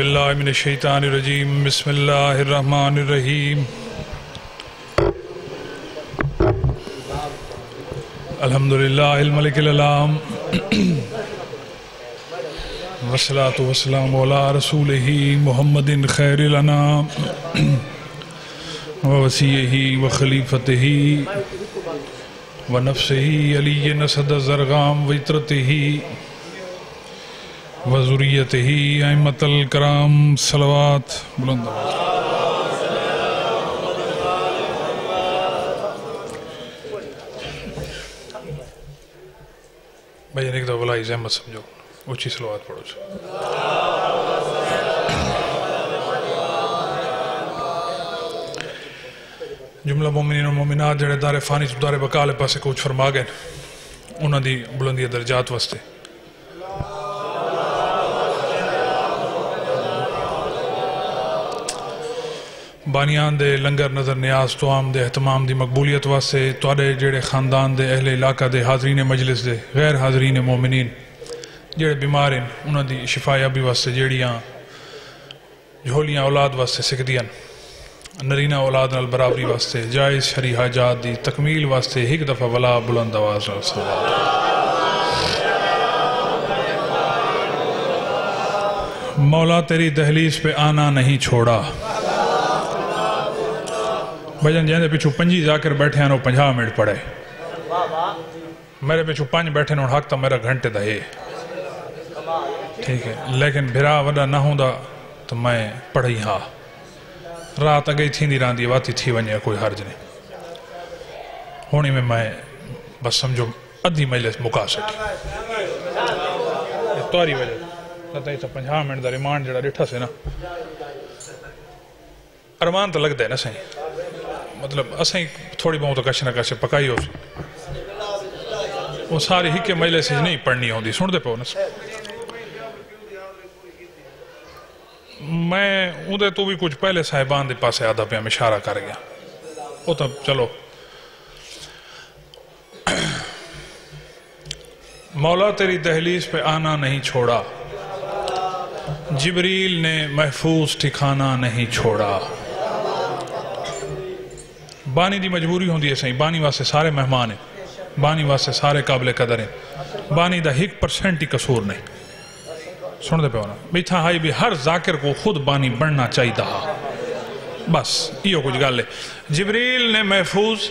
باللہ من الشیطان الرجیم بسم اللہ الرحمن الرحیم الحمدللہ الملک العلام والصلاة والسلام علی رسولہ محمد خیر الانام ووسیعہ وخلیفتہ ونفسہ علی نسد الزرغام وعطرتہ وذریتہ ائمۃ الکرام صلوات بلند بھائی ایک دفعہ بلائی زحمت سمجھو اچھی صلوات پڑھو جملہ مومنین و مومنات جڑے دار فانی تو دار بقا لے پاسے کچھ فرما گئے انہاں دی بلندی درجات واسطے بانیان دے لنگر نظر نیاز توام دے اہتمام دی مقبولیت واسطے توڑے جڑے خاندان دے اہل علاقہ دے حاضرین مجلس دے غیر حاضرین مومنین جڑے بیمار ہیں انہاں دی شفایابی واسطے جڑیاں جھولیاں اولاد واسطے سکدیاں نرینہ اولاد نال برابری واسطے جائز شرعی حاجات دی تکمیل واسطے ایک دفعہ ولا بلند آواز مولا تیری دہلیز پہ آنا نہیں چھوڑا بھجن جہاں دے پیچھو پنجی ذاکر بیٹھے ہیں 50 منٹ پڑھے میرے پیچھو 5 بیٹھے ہیں حق تا میرا گھنٹے دا ہے ٹھیک ہے لیکن بھرا وڈا نہ ہوں دا تو میں پڑھائی ہاں رات اگئی تھی نہیں راندی واتی تھی ونیا کوئی حرج نہیں ہونی میں بس سمجھو ادھی مجلس مکا سٹی تواری وجہ لتا تا 50 منٹ دا ریمانڈ جڑا ڈٹھا سے نا ارمان تو لگ دے نا سہیں مطلب اسیں تھوڑی بہت کش نہ کش پکائی ہو وہ ساری ہی کے مجلے سے نہیں پڑھنی ہوں دی سن دے پہ انس میں اندھے تو بھی کچھ پہلے صاحبان دے پاسے آدھا پہ ہم اشارہ کر گیا وہ تب چلو مولا تیری دہلیز پہ آنا نہیں چھوڑا جبریل نے محفوظ ٹھکانہ نہیں چھوڑا بانی دی مجبوری ہوں دی صحیح بانی واسے سارے مہمان ہیں بانی واسے سارے قابل قدر ہیں بانی دا 1% ہی قصور نہیں سن دے پہ ہونا بیٹھا ہائی بھی ہر ذاکر کو خود بانی بڑھنا چاہی دا بس یہ کچھ گال لے جبریل نے محفوظ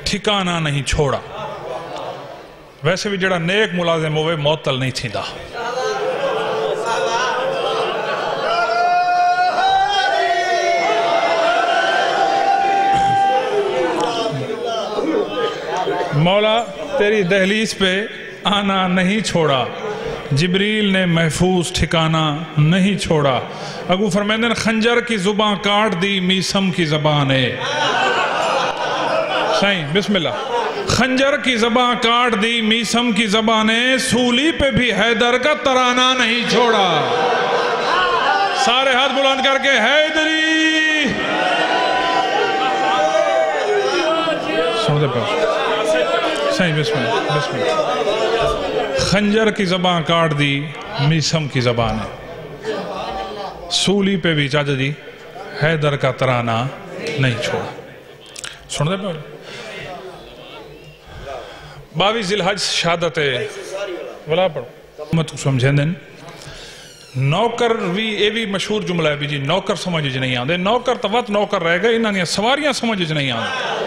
ٹھکانہ نہیں چھوڑا ویسے بھی جڑا نیک ملازم ہوئے معطل نہیں تھی دا مولا تیری دہلیز پہ آنا نہیں چھوڑا جبریل نے محفوظ ٹھکانہ نہیں چھوڑا اگو فرمیندن خنجر کی زبان کاٹ دی میسم کی زبان ہے صحیح بسم اللہ خنجر کی زبان کاٹ دی میسم کی زبان ہے سولی پہ بھی حیدر کا ترانہ نہیں چھوڑا سارے ہاتھ بلند کر کے حیدری سن دے پہ صحیح بسم اللہ خنجر کی زبان کاٹ دی میسم کی زبان ہے سولی پہ بھی چاچا جی حیدر کا ترانہ نہیں چھوڑا سن دے پہ 22 ذی الحج شہادت ولا پڑھو میں تو سمجھیں دن نوکر بھی اے بھی مشہور جملہ ہے بھی جی نوکر سمجھ نہیں آن دے نوکر توت نوکر رہ گئے انہاں نے سواریاں سمجھ نہیں آن دے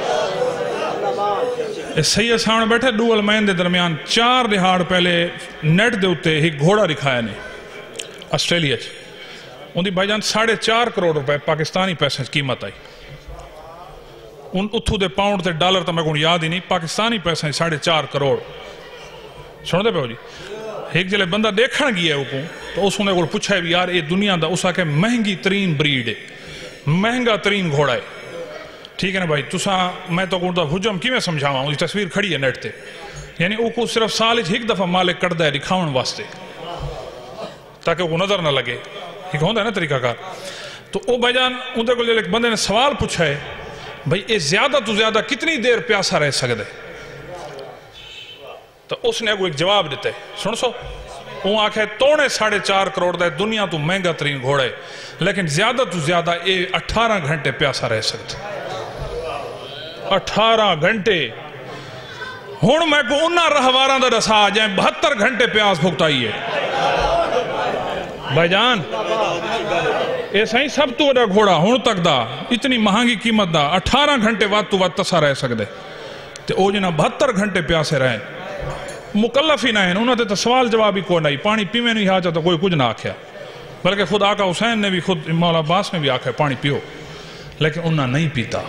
اس سید سامنے بیٹھے دو المین دے درمیان 4 دہاڑ پہلے نیٹ دے ہوتے ہی گھوڑا رکھایا نے آسٹریلیا ان دی بھائی جان 4.5 کروڑ روپے پاکستانی پیسے قیمت آئی ان اتھو دے پاؤنڈ تے ڈالر تا میں کو یاد ہی نہیں پاکستانی پیسے 4.5 کروڑ سن دے پہ ہو جی ایک جلے بندہ دیکھن گیا ہے تو اس نے کو پوچھا ہے بھی یار یہ دنیا دا اسا کہ مہنگی ترین بریڈ ہے مہنگا ترین گھوڑا ہے ٹھیک ہے نا بھائی تسا میں تو کہوں دا حجم کی میں سمجھاواں اس تصویر کھڑی ہے نیٹ تے یعنی او کو صرف سال ایک دفعہ مالک کر دے دکھاؤن واسطے تاکہ وہ نظر نہ لگے ایک ہوندہ ہے نا طریقہ کار تو او بھائی جان اندھے کو ایک بندے نے سوال پوچھا ہے بھئی اے زیادہ تو زیادہ کتنی دیر پیاسا رہ سکتے تو اس نے ایک جواب دیتے سن سو وہ آکھے تونے 4.5 کروڑ دے دنیا تو مہنگا ترین گھوڑے لیکن زیادہ تو زیادہ اے 18 گھنٹے پیاسا رہ سکتے 18 گھنٹے ہون میں کو انہا رہواراں دا دسا جائیں 72 گھنٹے پیاس بھگتائی ہے بھائی جان ایسا ہی سب تو وڈا گھوڑا ہون تک دا اتنی مہنگی قیمت دا 18 گھنٹے وقت تو وقت تسا رہ سکتے تے او جنہ 72 گھنٹے پیاسے رہیں مکلف ہی نہ ہیں انہوں نے تو سوال جواب ہی کوئی نہیں پانی پیوے نہیں آجا تو کوئی کچھ نہ آکھیا بلکہ خود آقا حسین نے بھی خود مولا عباس نے بھی آکھا پانی پیو لیکن انہوں نہیں پیتا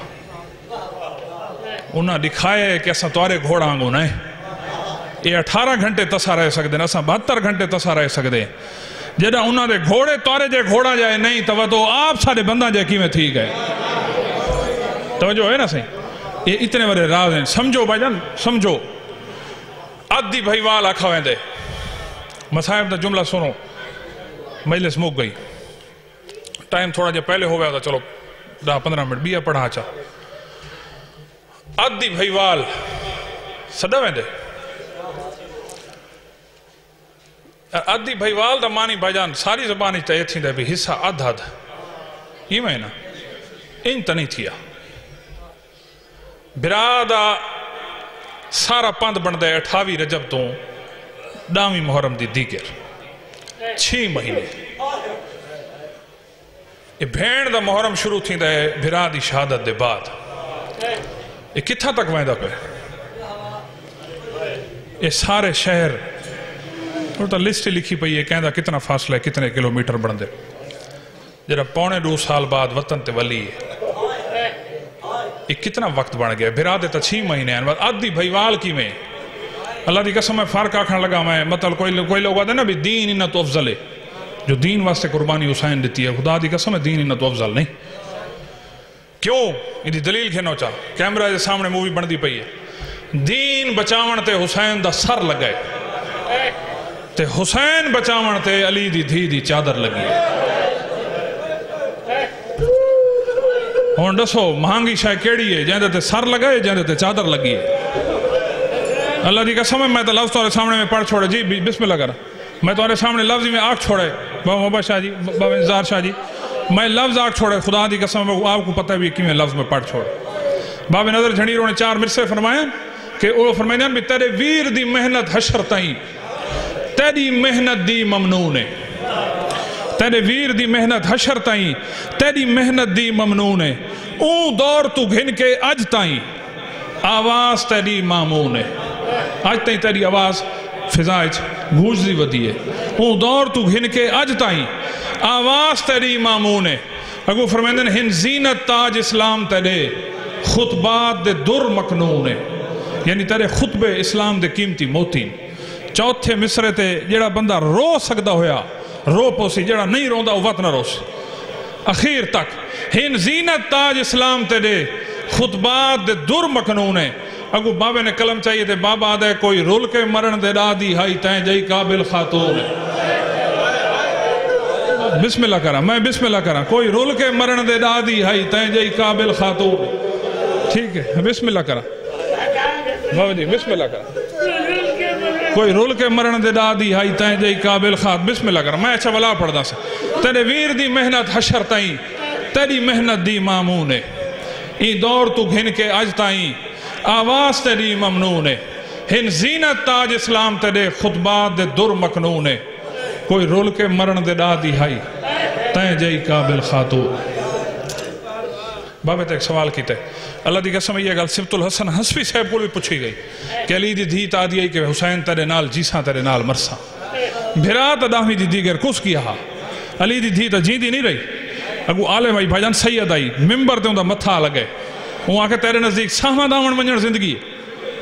انہوں دکھائے کہ ایسا توارے گھوڑا آنگو نہیں یہ 18 گھنٹے تسا رہ سکتے ہیں ایسا 72 گھنٹے تسا رہ سکتے ہیں جدہ انہوں نے گھوڑے توارے جائے گھوڑا جائے نہیں تو آپ سارے بندہ جائے کی میں تھی گئے توجہ ہے نا صحیح یہ اتنے بڑے راز ہیں سمجھو بھائی جان سمجھو عدی بھائی وال آکھا وین دے مسائب دا جملہ سنو مجلس مک گئی ٹائم تھوڑا جا پہلے ہو گیا تھا چلو 10-15 منٹ بیا پڑھا چا عدی بھائی وال سڑا وین دے عدی بھائی وال دا مانی بھائی جان ساری زبانی چاہیے تھی دے بھی حصہ عد یہ میں نا ان تا نہیں تھیا برادہ سارا پند بن دے 28 رجب تو 10 محرم دی دیگر 6 مہینے یہ بھین دا محرم شروع تھی دے بھرا دی شہادت دے بعد یہ کتھا تک وائدہ پہ یہ سارے شہر اور تا لسٹ لکھی پئی ہے کہندہ کتنا فاصلہ ہے کتنے کلومیٹر بن دے جرہ 1.25 سال بعد وطن تے ولی ہے یہ کتنا وقت بڑھ گیا بھرادے تا 6 مہینے ہیں عدی بھائیوال کی میں اللہ دی قسم میں فرق آکھنے لگا میں مطلب کوئی لوگ آدھے نا بھی دین انہ تو افضل ہے جو دین واسطے قربانی حسین دیتی ہے خدا دی قسم ہے دین انہ تو افضل نہیں کیوں یہ دلیل کھینو چاہ کیمرہ دے سامنے مووی بن دی پئی ہے دین بچاون تے حسین دا سر لگائے تے حسین بچاون تے علی دی دھی دی چادر لگی ہون دسو مہانگی شاہ کیڑی ہے جہاں تے سر لگائے جہاں تے چادر لگی ہے اللہ دی قسم ہے میں تو لفظ تمہارے سامنے میں پڑھ چھوڑے جی بسم اللہ کرا میں تمہارے سامنے لفظ میں آنکھ چھوڑے بابا محبت شاہ جی بابا انتظار شاہ جی میں لفظ آنکھ چھوڑے خدا دی قسم میں آپ کو پتہ بھی کہ میں لفظ میں پڑھ چھوڑے بابا نظر جھنیروں نے 4 مرسے فرمایا کہ وہ فرمائیں بھی تیرے ویر دی محنت حشر تائیں تیری محنت دی ممنون ہے تیرے ویر دی محنت حشر تائیں تیری محنت دی ممنون ہے اون دور تو گھن کے اج تائیں آواز تیری مامون ہے آج تائیں تیری آواز فضائج گوجزی ودی ہے اون دور تو گھن کے اج تائیں آواز تیری مامون ہے اگو فرمائندن ہن زینت تاج اسلام تیرے خطبات دے در مکنون ہے یعنی تیرے خطبے اسلام دے قیمتی موتین چوتھے مصرے تے جڑا بندہ رو سکدا ہویا رو پوسی جڑا نہیں روندا وہ وقت نہ روس اخیر تک ہن زینت تاج اسلام تیرے خطبات دے در مکنون ہے اگو بابے نے کلم چاہیے تھے بابا آدھے کوئی رول کے مرن دے دادی ہائی تائیں جائی قابل خاتون ہے بسم اللہ کرا میں بسم اللہ کرا کوئی رول کے مرن دے دادی ہائی تائیں جائی قابل خاتون ٹھیک ہے بسم اللہ کرا بابا جی بسم اللہ کرا کوئی رول کے مرن دے دادی ہائی تائیں جائی قابل خات بسم اللہ کرا میں اچھا ولا پڑھ دا سے تیرے ویر دی محنت حشر تائیں تیری محنت دی مامون ہے این دور تو گھن کے اج تائیں آواز تیری ممنون ہے ہن زینت تاج اسلام تیرے خطبات دے در مکنون ہے کوئی رول کے مرن دے دادی ہائی تائیں جائی قابل خاتون بابے تے ایک سوال کیتے اللہ دی قسم یہ گل صفت الحسن حسفی صاحب کو بھی پوچھی گئی کہ علی دی دھی تا دی کہ حسین تیرے نال جیساں تیرے نال مرساں بھرا تا داہویں دی دیگر کس کیا ہا علی دی دھی تا جی دی نہیں رہی اگو آلے بھائی جان سید آئی ممبر تے ہوں دا متھا لگے وہ آکھے تیرے نزدیک ساہمہ دامن منجن زندگی ہے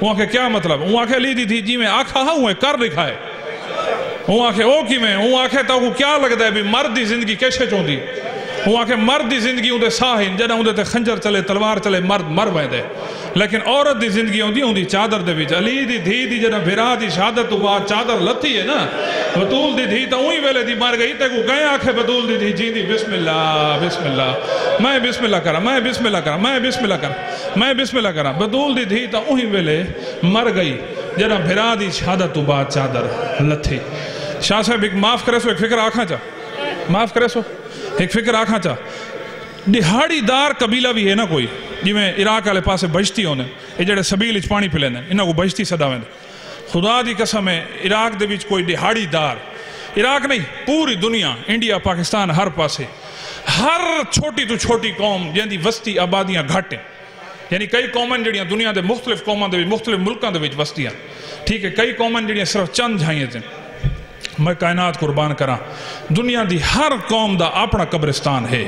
وہ آکھے کیا مطلب وہ آکھے علی دی دھی جی میں آکھا ہاں ہوئے کر دکھائے وہ آکھے او کی میں وہ آکھے تا وہ کیا لگتا ہے بھی مرد دی زندگی کیسے چون دی وہ آکھے مرد دی زندگی ہوں دے ساہن جنہ ہوں دے خنجر چلے تلوار چلے مرد مر بائیں دے لیکن عورت دی زندگی ہوں دی چادر دے بیچ علی دی دھی دی جنہ بھرا دی شہادت تو بعد چادر لتی ہے نا بطول دی دھی تا ہوئی ویلے دی مار گئی تے کو گئے آکھے بطول دی دھی جی دی بسم اللہ میں بسم اللہ کرا میں بسم اللہ کرا میں بسم اللہ کرا میں بسم اللہ کرا بطول دی دھی تا ہوئی ویلے مر گئی جنہ بھرا دی شہادت تو بعد چادر لتی شاہ صاحب ایک معاف کرے سو ایک فکر آکھاں چا معاف کرے سو ایک فکر آکھاں چا دہاڑی دار قبیلہ بھی ہے نا کوئی جی میں عراق والے پاسے بجتی ہونے یہ جڑے سبیل اچ پانی پلے انہاں کو بجتی صدا ویندے خدا دی قسم ہے عراق دے وچ کوئی دہاڑی دار عراق نہیں پوری دنیا انڈیا پاکستان ہر پاسے ہر چھوٹی تو چھوٹی قوم جن دی وسطی آبادیاں گھٹ ہیں یعنی کئی قومن جڑیاں دنیا دے مختلف قوماں دے مختلف ملکاں دے وچ وسطیاں ٹھیک ہے کئی قومن جڑیاں صرف چند جھائیں تھیں میں کائنات قربان کراں دنیا دی ہر قوم دا اپنا قبرستان ہے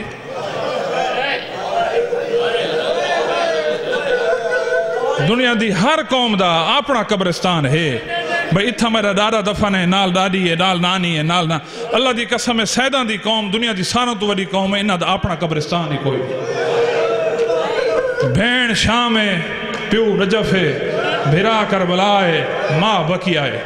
دنیا دی ہر قوم دا اپنا قبرستان ہے بھئی اتھا میرا دادا دفن ہے نال دادی ہے نال نانی ہے نال اللہ دی قسم ہے سیدان دی قوم دنیا دی ساروں تو بڑی قوم ہے انہاں دا اپنا قبرستان ہی کوئی بھین شام ہے پیو رجف ہے بھرا کربلا ہے ماں بقیہ ہے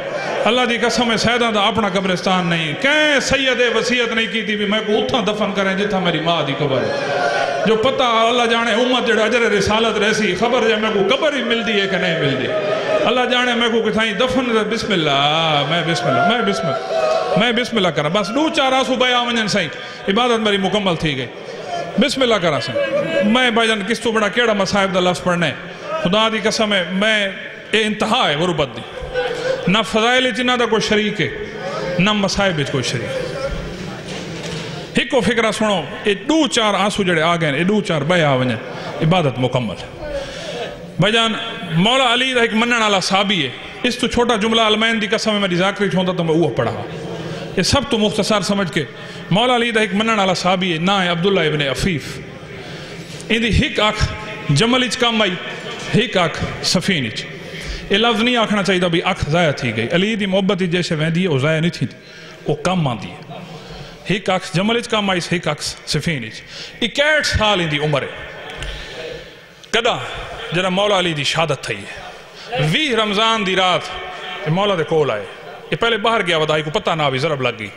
اللہ دی قسم ہے سیدان دا اپنا قبرستان نہیں کہیں سید وصیت نہیں کی تھی بھی میں کو اتھا دفن کریں جتھا میری ماں دی قبر ہے جو پتہ اللہ جانے امت جڑا اجر رسالت رہسی خبر جائے میں کو قبر ہی مل دی ہے کہ نہیں مل دی اللہ جانے میں کو کتھائیں دفن بسم اللہ میں بسم اللہ کرا بس دو چار آسو بھائی آمنجن سائیں عبادت میری مکمل تھی گئی بسم اللہ کرا سائیں میں بھائی جان کس تو بڑا کیڑا مصائب دا لفظ پڑھنے خدا دی قسم ہے میں اے انتہا ہے غربت دی نہ فضائل چنہ دا کوئی شریک ہے نہ مصائب کوئی شریک ایک کو فکرہ سنو یہ دو چار آنسو جڑے آگئے یہ دو چار بے آونجن عبادت مکمل بھائی جان مولا علی دا ایک منن والا صحابی ہے اس تو چھوٹا جملہ علمین دی قسم میں ذاکری چھوندا تو میں وہ پڑھا یہ سب تو مختصر سمجھ کے مولا علی دا ایک منن والا صحابی ہے نا ہے عبداللہ ابن عفیف ان دی ہک آنکھ جمل اچ کم آئی ہک آنکھ سفین اچ یہ لفظ نہیں آکھنا چاہیے بھی آنکھ ضائع تھی گئی علی دی محبت جیسے ویندی ہے وہ ضائع نہیں تھی وہ کم آن دی ہے ہک آنکھ جمل اچ کم آئی ہک آنکھ سفین اچ 61 سال ان دی عمر ہے کدا جرا مولا علی دی شہادت تھی ہے 20 رمضان دی رات مولا دے کول آئے یہ پہلے باہر گیا ودائی کو پتہ نہ بھی ضرب لگ گئی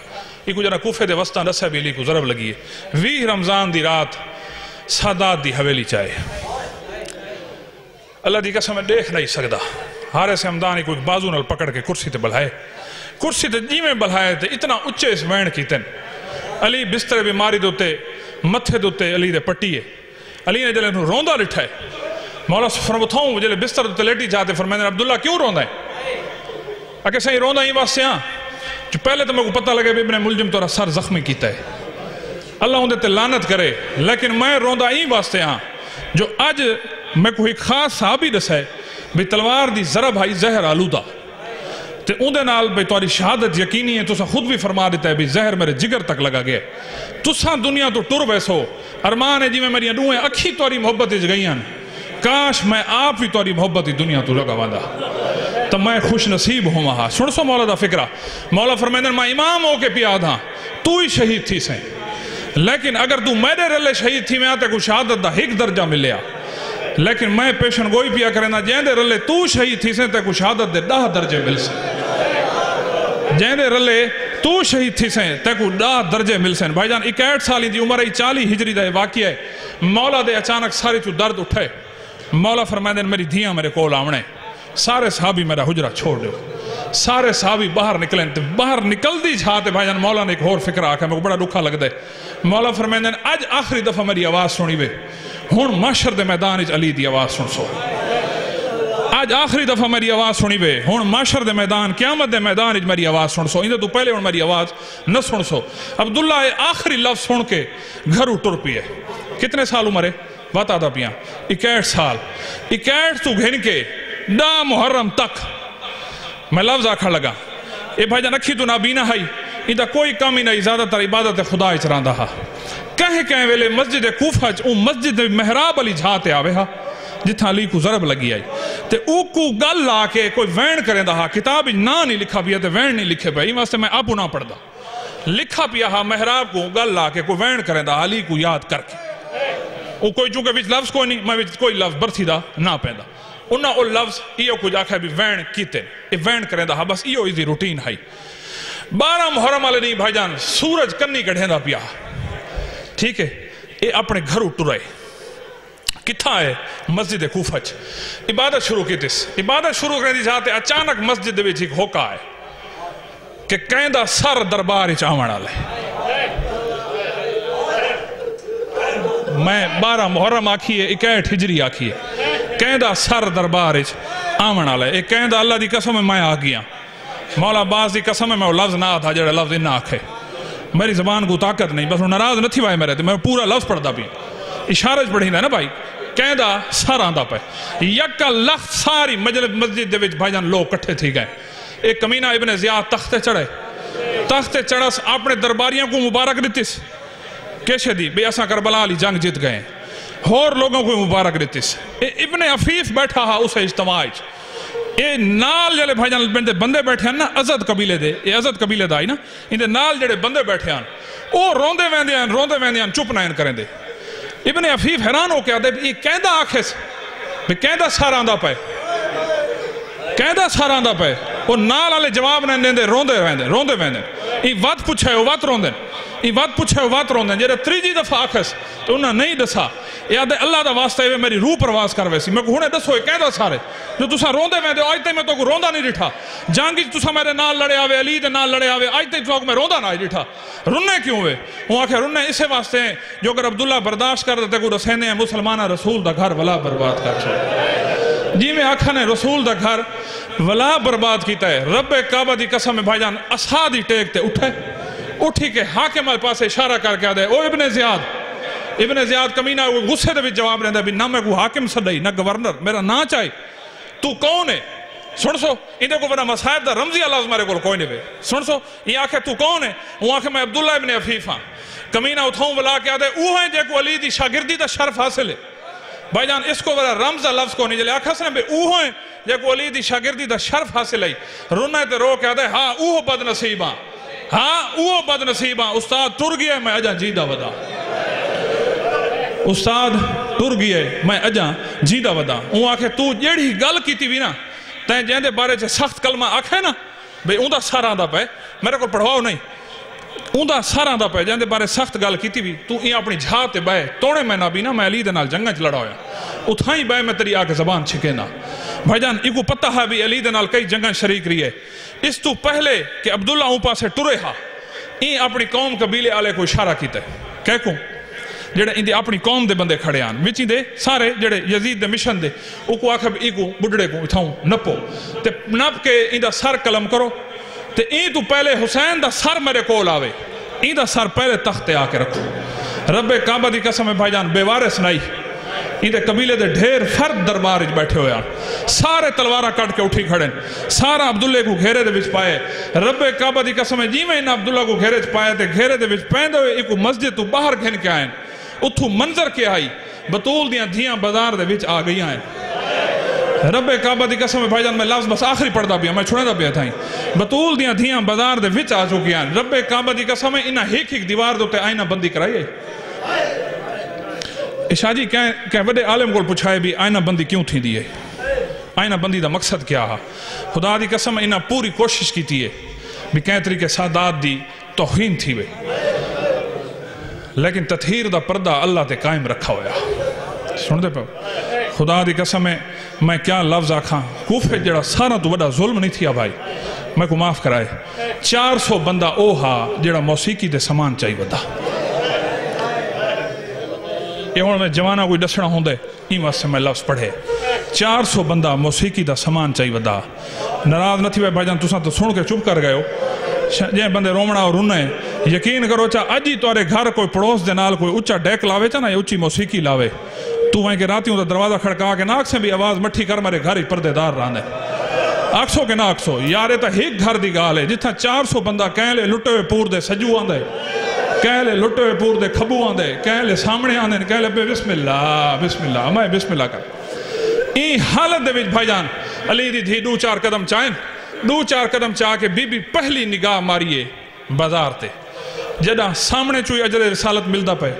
یہ کو جرا کوفے دے وسطہ رسے بھی لی کو ضرب لگی ہے 20 رمضان دی رات سادات دی حویلی چاہے اللہ دی قسم میں دیکھ نہیں سکتا حارث حمدانی کو ایک بازو نال پکڑ کے کرسی تے بلھائے کرسی تے جی میں بلھائے تے اتنا اچھے اس وین کی تن علی بستر بیماری دوتے متھے دوتے علی دے پٹی ہے علی نے جلے روندہ لٹھا ہے مولا فرمتھاؤں جلے بستر دوتے لیٹی جاتے فرمائے عبداللہ کیوں روندہ ہے اکے سہی روندہ ہی واسطے ہاں جو پہلے تو میں کو پتہ لگے بھی ابن ملجم تو سر زخمی کیتا ہے اللہ اندھے تے لعنت کرے لیکن میں روندہ ہی واسطے ہاں جو آج میں کو ایک خاص صحابی دسا ہے بھی تلوار دی ضرب آئی زہر آلودہ تے اندھے نال بھی تواری شہادت یقینی ہے تو سا خود بھی فرما دیتا ہے بھی زہر میرے جگر تک لگا گیا تو سا دنیا تو ٹر بیسو ارمان ہے جی میں میری انوہیں اکھی تواری محبت اج گئی ہیں کاش میں آپ بھی تواری محبت دنیا تو لگا واندہ تو میں خوش نصیب ہوں وہاں سن سو مولا دا فکرہ مولا فرمائے میں امام ہو کے پیا تھا تو ہی شہید تھی سیں لیکن اگر تو میرے رلے شہید تھی میں آتے کو شہادت دا ایک درجہ ملیا لیکن میں پیشن گوئی پیا کرنا جہاں دے رلے تو شہید تھی سیں تے کو شہادت دے 10 درجے مل سیں جہاں دے رلے تو شہید تھی سیں تے کو 10 درجے مل سیں بھائی جان 61 سالی دی عمر 40 ہجری دا واقعہ ہے مولا دے اچانک ساری تو درد اٹھائے مولا فرمائے دیں میری دھیاں میرے کول آونے سارے صحابی میرا حجرہ چھوڑ دو سارے صحابی باہر نکلیں باہر نکل دی جھاتے بھائی جان مولا نے ایک اور فکر آکھا میں کو بڑا رکھا لگ دے مولا فرمائے دیں آج آخری دفعہ میری آواز سنی وے ہون معاشر دے میدان اچ علی دی آواز سن سو آج آخری دفعہ میری آواز سنی وے ہون معاشر دے میدان قیامت دے میدان اچ میری آواز سن سو اندھے تو پہلے ہون میری آواز نہ سن سو عبداللہ آخری لفظ سن کے گھر اٹر پیے کتنے سال عمر ہے بتا دا پیاں 61 سال 61 تو گھن کے 10 محرم تک میں لفظ آکھا لگا اے بھائی جان اکھی تو نابینا ہے اندھا کوئی کام ہی نہیں زیادہ تر عبادت خدا اچ رہا ہا کہیں ویلے مسجد کوفہ مسجد محراب علی جھاتے آوے ہا جتھا علی کو ضرب لگی آئی تے او کو گل لا کے کوئی وین کریں دا ہا کتاب نا نہیں لکھا پیا تے وین نہیں لکھے پیا واسطے میں آپ نہ پڑھ دا لکھا پیا ہا محراب کو گل لا کے کوئی وین کریں دا علی کو یاد کر کے او کوئی چونکہ وچ لفظ کوئی نہیں میں وچ کوئی لفظ برتھی دا نہ پیندا انہا او لفظ ایو کچھ آکھا بھی وین کیتے اے وین کریں دا ہا بس ایو ایزی روٹین ہے 12 محرم والے نہیں بھائی جان سورج کنی کڑھیں دا پیا ٹھیک ہے اے اپنے گھر اٹھ رہے کتھا ہے مسجد کوفہ عبادت شروع کی تیس عبادت شروع کرنے دی جاتے اچانک مسجد دے وچ ایک ہوکا ہے کہ کہندہ سر دربار چاوڑ آلے میں 12 محرم آکھیے 61 ہجری آکھیے کہندہ سر دربار آمن آلے ایک کہندہ اللہ دی قسم میں آ گیا مولا باز دی قسم میں وہ لفظ نہ تھا جڑا لفظ نہ آکھے میری زبان کو طاقت نہیں بس وہ ناراض نہ تھی وائے میرے میں پورا لفظ پڑھتا بھی اشارہ پڑھی نا بھائی کہندہ سر آندہ پہ یکا لخت ساری مسجد دے وچ بھائی جان لوگ کٹھے تھی گئے ایک کمینہ ابن زیاد تختے چڑھا اپنے درباریاں کو مبارک دیتیس کیسے دی بے ایسا کربلا علی جنگ جیت گئے اور لوگوں کو مبارک دیتیس ابن عفیف بیٹھا ہا اسے اجتماع اے نال جلے بھائی جان بندے بیٹھے ہیں نا عزد قبیلے دے اے عزد قبیلے دا آئی نا ان دے نال جڑے بندے بیٹھے ہیں او روندے ویندے ہیں چپ نائن کریں دے ابن عفیف حیران ہو کے آدھے یہ کہندہ آنکھیں سے بھی کہندہ سار آندہ پہ کہندہ سار آندہ پہ وہ نال آلے جواب نہیں دیں دے روندے ویندے یہ وقت پوچھا ہے وہ وقت روندے یہ وقت پوچھا ہے وہ وقت روندے جیرے تریجی دفعہ آنکھیں سے تو انہاں نہیں دسا یہ آدھے اللہ دا واسطہ ہے میری روح پرواز کر ویسی میں کو ہونے دسو کہندہ سارے جو تسا روندے ویندے آج تے میں تو کو روندہ نہیں ڈٹھا جانگی تسا میرے نال لڑے آوے علی دے نال لڑے آوے آج تے تسا کو میں روندہ نہ ڈٹھا رننے کیوں ہوئے وہ آنکھیں رننے اسے واسطے ہیں جو اگر عبداللہ برداشت کر دیتے کو رسینے ہیں مسلمانہ رسول دا گھر ولا برباد کر چھوڑے جی میں آنکھا نے رسول دا گھر ولا برباد کیتا ہے رب کعبہ دی قسم میں بھائی جان اسادی ٹیک تے اٹھی کے حاکم al پاس اشارہ کر کے آدھے او ابن زیاد کمینہ غصے دے بھی جواب رہندا بھی نہ میں کو حاکم سڈائی نہ گورنر میرا نہ چاہے تو کون ہے سن سو اندے کو بنا مسائب دا رمزی اللہ مارے کو کوئی نہیں بے سن سو یہ آنکھے تو کون ہے وہ آنکھے میں عبداللہ ابن عفیف ہاں کمینہ اتھاؤں بلا کے آدھے او ہیں جے کو علی دی شاگردی دا شرف حاصل ہے بھائی جان اس کو بڑا رمز لفظ کو نہیں جلے آنکھا سنے بے او ہیں جے کو علی دی شاگردی دا شرف حاصل ہے رونے تے رو کے آدھے ہاں اوہ بد نصیباں استاد ٹر گیا میں اجا جیدہ ودا استاد ٹر گئے میں اجا جیدہ ودا وہ آکھے تو جیڑی گل کیتی بھی نا تین جہندے بارے سے سخت کلمہ آکھے نا بھئی اندہ سارا آندہ پہ میرے کو پڑھواؤ نہیں اندہ سارا آندہ پہ جہندے بارے سخت گل کیتی بھی تو یہ اپنی جھاتے بائے توڑے میں نہ بھی نا میں علی دنال جنگا چ لڑا ہویا اتھائیں بائے میں تری آکے زبان چھکے نا بھائی جان ایک پتہ ہے بھی علی دنال کئی جنگا شریک رہی ہے اس تو پہلے کہ عبداللہ اوپا سے ٹرے ہا این اپنی قوم قبیلے آلے کو اشارہ کیتا ہے کہہ کوں جڑے اندے اپنی قوم دے بندے کھڑے آن وچی دے سارے جڑے یزید دے مشن دے او کو آکھے ایکو بڑھڑے کو اتھاؤں نپو تے نپ کے اندہ سر قلم کرو تے این تو پہلے حسین دا سر میرے کول آوے این دا سر پہلے تختے آ کے رکھو رب کعبہ دی قسم بھائی جان بے وارث نہیں اندے قبیلے دے ڈھیر فرد دربار اچ بیٹھے ہوئے آن سارے تلوارہ کٹ کے اٹھی کھڑے سارا عبداللہ کو گھیرے دے وچ پائے رب کعبہ دی قسم جی میں انہا عبداللہ کو گھیرے چ پائے تے گھیرے دے وچ پہندے ہوئے ایک مسجد تو باہر گھن کے آئیں اتھو منظر کے آئی بطول دیاں دھیاں بازار دے وچ آ گئی آئیں رب کعبہ دی قسم بھائی جان میں لفظ بس آخری پڑھ دا پیا میں چھوڑے دا پیا تھا بطول دیاں دھیاں بازار دے وچ آ چکی آئیں رب کعبہ دی قسم انہا ایک دیوار دوتے آئینہ بندی کرائی ہے شاہ جی کہ بڑے عالم کو پوچھائے بھی آئینہ بندی کیوں تھی دیئے آئینہ بندی دا مقصد کیا ہے خدا دی قسم انہا پوری کوشش کی تھی ہے بھی کہیں طریقے سادات دی توہین تھی وے لیکن تطہیر دا پردہ اللہ تے قائم رکھا ہویا سن دے پہ خدا دی قسم میں کیا لفظ آکھاں کوفے جڑا سارا تو بڑا ظلم نہیں تھیا بھائی میں کو معاف کرائے 400 بندہ او ہا جڑا موسیقی دے سامان چاہی ودا یہ ہون میں جوانہ کوئی ڈسنا ہوں دے این واسطے میں لفظ پڑھے 400 بندہ موسیقی دا سامان چاہی ودا ناراض نہ تھی بھائی جان تساں تو سن کے چپ کر گئے ہو جائیں بندے رومنا اور رننے یقین کرو چاہ اجی توارے گھر کوئی پڑوس دے نال کوئی اچھا ڈیک لاوے چاہ نا یا اچھی موسیقی لاوے تو وہیں کے راتی ہوں تو دروازہ کھڑکا کے ناک سے بھی آواز مٹھی کر مرے گھر ہی پردے دار راندے آکسو کے ناکسو یارے تا ایک گھر دی گال ہے جتھا 400 بندہ کہیں لے لٹے ہوئے پور دے سجو آندے کہیں لے لٹے ہوئے پور دے کھبو آندے کہیں لے سامنے آندے کہیں لے بسم اللہ میں بسم اللہ کر این حالت دے وچ بھائی جان علی دی تھی 2-4 قدم چاہیں 2-4 قدم چاہ کے بی بی پہلی نگاہ ماریے بازار تے جدہ سامنے چوئی اجر رسالت ملدہ پہ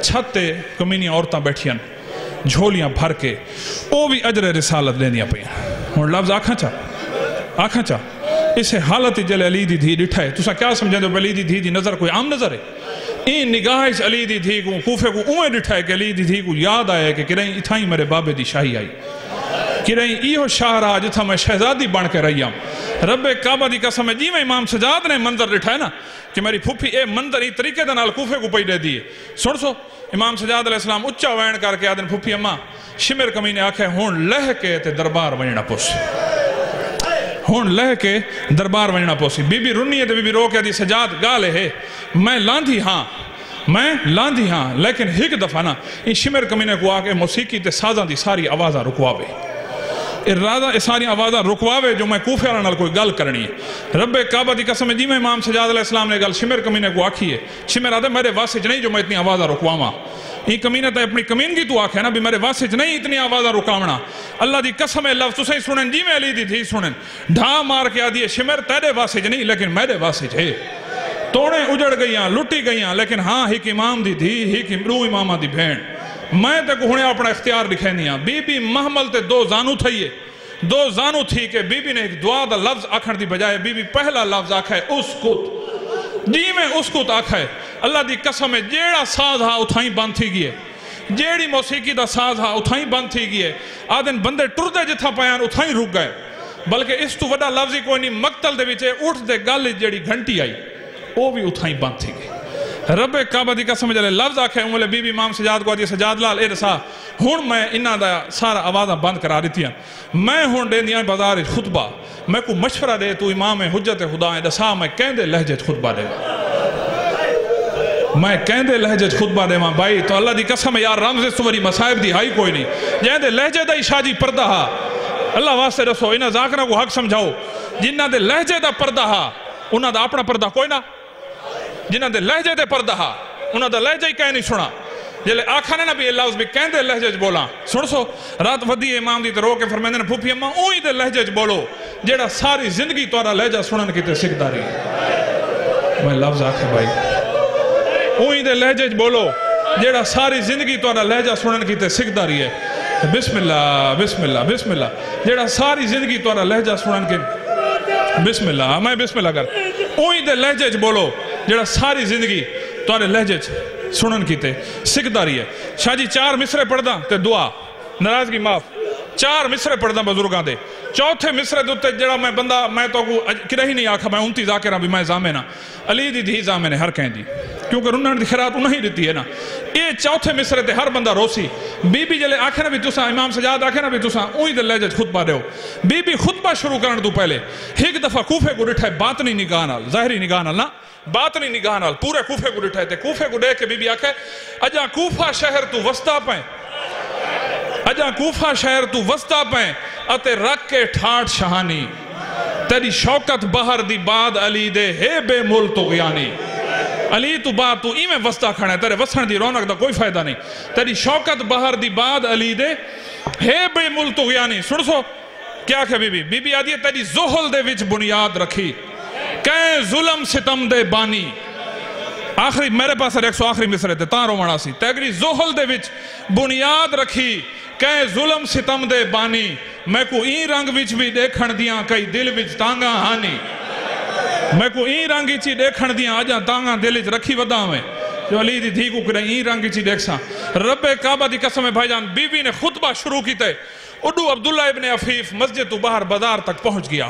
چھت تے کمینی عورتاں بیٹھیاں جھولیاں بھر کے او بھی اجر رسالت لیندیاں پہ اور لفظ آکھاں چاہ اسے حالت جلے علی دی دھی ڈٹھائے تو سا کیا سمجھیں دو علی دی دھی دی نظر کوئی عام نظر ہے این نگاہ اس علی دی دھی کو کوفے کو اوے ڈٹھائے کہ علی دی دھی کو یاد آئے کہ کریں اتھائیں میرے بابے دی شاہی آئی کہ رہی ایہو شاہراہ جتھا میں شہزادی بن کے رہی ہوں. رب کعبہ دی قسم ہے جی میں امام سجاد نے منظر لٹھا ہے نا کہ میری پھوپھی اے منظر ہی طریقے دے نال کوفے کو پئی دے دیئے. سن سو امام سجاد علیہ السلام اچھا وین کر کے آدن پھوپھی اماں شمر کمی نے آکھے ہون لہ کے تے دربار ونجنا پوسی. ہون لہ کے دربار ونجنا پوسی. بی بی رنی ہے تے بی بی رو کے دی سجاد گالے ہے میں لاندھی ہاں لیکن ایک دفعہ نا ان شمر کمینے کو آکے موسیقی تے سازاں دی ساری آوازاں رکواوے. ارادہ ساری آوازاں رکواوے جو میں کوفے والا نال کوئی گل کرنی ہے. رب کعبہ دی قسم جی میں امام سجاد علیہ السلام نے گل شمر کمینے کو آکھی ہے. شمر آدھے میرے واسج نہیں جو میں اتنی آوازاں رکواواں. یہ کمینہ تے اپنی کمینگی تو آکھے نا بھی میرے واسج نہیں اتنی آوازاں رکاونا. اللہ دی قسم ہے لفظ تسیں سنن جی میں علی دی تھی سنن ڈھا مار کے آدھی ہے شمر تیرے واسج نہیں لیکن میرے واسج ہے. توڑیں اجڑ گئیاں لٹی گئیاں لیکن ہاں ایک امام دی تھی ایک دو امامہ دی بھین. میں تے کوہنے اپنا اختیار لکھے نہیں. بی بی محمل تے دو زانو تھئیے. دو زانو تھی کہ بی بی نے ایک دعا دا لفظ آکھن دی بجائے بی بی پہلا لفظ آکھا ہے اسکت. جی میں اسکت آکھا ہے. اللہ دی قسم ہے جیڑا ساز ہاں اتھائیں بند تھی گئے. جیڑی موسیقی دا ساز ہاں اتھائیں بند تھی گئے. آدھن بندے ٹردے جتھا پیان اتھائیں رک گئے. بلکہ اس تو وڈا لفظی کوئی نہیں مقتل دے وچے اٹھ دے گل جیڑی گھنٹی آئی وہ بھی اتھائیں بند تھی گئی. رب کعبہ دی قسم جلے لفظ آکھے امولے بی بی امام سجاد کو آدھی سجاد لال اے رسا ہون میں انہاں دا سارا آوازاں بند کرا دیتی ہیں. میں ہون دے دیاں بازار خطبہ میں کو مشورہ دے تو امام حجت خدا ہے دسا میں کہندے لہجت خطبہ دے میں کہندے لہجت خطبہ دے ماں بھائی تو اللہ دی قسم یار رمز سوری مسائب دی ہائی کوئی نہیں جہندے لہجے دا شاہ جی پردہ ہا اللہ واسطے رسو انہاں ذاکرہ کو حق سمجھاؤ. جنہاں دے لہجے دا پردہ ہا انہاں دا اپنا پردہ کوئی نہ. جنہاں دے لہجے دے پردہ ہا انہاں دا لہجہ ہی کہیں نہیں سنا. جلے آکھانے نہ بھی یہ لفظ بھی کہندے لہجے بولا سن سو رات ودی امام دی تے رو کے فرمیندے نے پھوپھی اماں اوہی دے لہجے بولو جیڑا ساری زندگی تورا لہجہ سنن کی تے سکھ داری. میں لفظ آکھے بھائی اوہی دے لہجے بولو جیڑا ساری زندگی تورا لہجہ سنن کی تے سکھ داری ہے. بسم اللہ بسم اللہ بسم اللہ جیڑا ساری زندگی تورا لہجہ سنن کے بسم اللہ میں بسم اللہ کر اوہی دے لہجے بولو جیڑا ساری زندگی تورے لہجے سنن کیتے سکھ داری ہے. شاہ جی 4 مصرے پڑھدا تے دعا ناراضگی معاف 4 مصرے پڑھدا بزرگاں دے. چوتھے مصرے دوتے جڑا میں بندہ میں تو کو کرہ ہی نہیں آکھا میں امتی ذاکرہ بھی میں زامنہ علی دی دھی زامنہ ہر کہیں دی کیونکہ رنن دی خیرات انہی دیتی ہے نا. یہ چوتھے مصرے تے ہر بندہ روسی. بی بی جلے آکھے نا بھی تساں امام سجاد آکھے نا بھی تساں اوہی دے لہجے خطبہ دیو. بی بی خطبہ شروع کرن تو پہلے ایک دفعہ کوفے کو ڈٹھائے باطنی نگاہ نال ظاہری نگاہ نال نا باطنی نگاہ نال پورے کوفے کو ڈٹھائے تے کوفے کو دیکھ کے بی بی آکھے اجا کوفہ شہر تو وسطا پائیں اجا کوفہ شہر تو وسطا پائیں اتے رکھ کے ٹھاٹ شہانی تیری شوکت بہر دی بعد علی دے ہے بے مل تو غیانی. علی تو بات تو ایمیں وسطا کھڑا ہے تیرے وسطن دی رونق دا کوئی فائدہ نہیں. تیری شوکت بہر دی بعد علی دے ہے بے مل تو غیانی. سن سو کیا کہ بی بی آدھی ہے تیری زہل دے وچ بنیاد رکھی کہیں ظلم ستم دے بانی. آخری میرے پاس ایک سو آخری مصرے تھے تاں رومانا سی تیگری زہل دے وچ بنیاد رکھی کہیں ظلم ستم دے بانی. میں کو این رنگ وچ بھی دیکھن دیاں کئی دل وچ تانگا ہانی. میں کو این رنگ چی دیکھن دیاں آجاں تانگا دل وچ رکھی ودا میں جو علی دی دھی کو کریں این رنگ چی دیکھ ساں. رب کعبہ دی قسم بھائی جان بی بی نے خطبہ شروع کی تے اڈو عبداللہ ابن عفیف مسجد تو باہر بازار تک پہنچ گیا.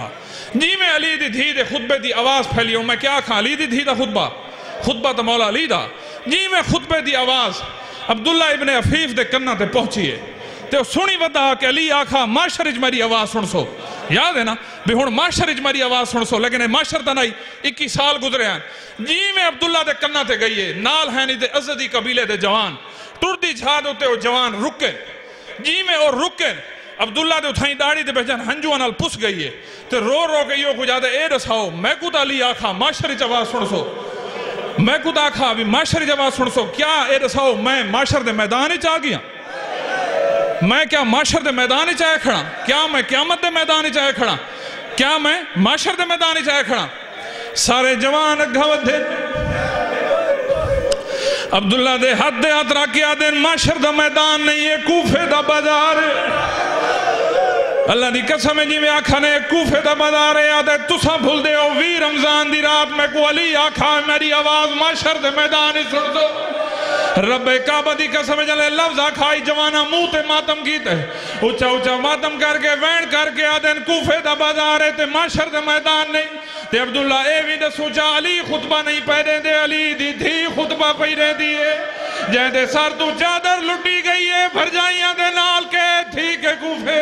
جی میں علی دی دھی دے خطبے دی آواز پھیلی ہوں میں کیا کھا علی دی دھی دا خطبہ تا مولا علی دا. جی میں خطبے دی آواز عبداللہ ابن عفیف دے کنہ تے پہنچیے تے سنی ودا کہ علی آکھا معاشرج میری آواز سن سو. یاد ہے نا بھی ہون معاشرج میری آواز سن سو لیکن معاشر تا نہیں 21 سال گزرے ہیں. جی میں عبداللہ دے کنہ تے گئیے نال ہینی دے عزدی قبیلے دے جوان ٹردی جھاد ہوتے وہ جوان رکے. جی میں اور رکے عبداللہ دے اتھائیں داڑی دے بہجان ہنجوان نال پس گئی ہے تے رو رو کے یہ کو جاتے اے رساؤ میں کو تا علی آکھا معاشرج آواز سن سو. میں کو تا آکھا بھی معاشرج آواز سن سو کیا اے رساؤ میں معاشر دے میدان چاہ گیا. میں کیا معاشر دے میدان چاہے کھڑا کیا میں قیامت دے میدان چاہے کھڑا کیا میں معاشر دے میدان چاہے کھڑا. سارے جوان اگھاوت دے عبداللہ دے حد دے ہاتھ راکیا دے معاشر دا میدان نہیں ہے کوفے دا بازار. اللہ دی قسم ہے جی میں آکھا نے کوفے دا بازار ہے آدھے تسا بھول دے ہو وی رمضان دی رات میں کو علی آکھا میری آواز معاشر دے میدان ہی سن دو. رب کعبہ دی قسم جلے لفظہ کھائی جوانا منہ تے ماتم کیتے اچھا اچھا ماتم کر کے وین کر کے آدھن کوفے دا بازار ہے تے معاشر دا میدان نہیں تے عبداللہ ایوی دے سوچا علی خطبہ نہیں پہنے دے علی دی دھی خطبہ پہنے دیئے جہاں دے سر تو چادر لٹی گئی ہے بھر جائیاں دے نال کے تھی کے کوفے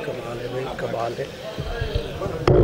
کمال ہے بھئی کمال ہے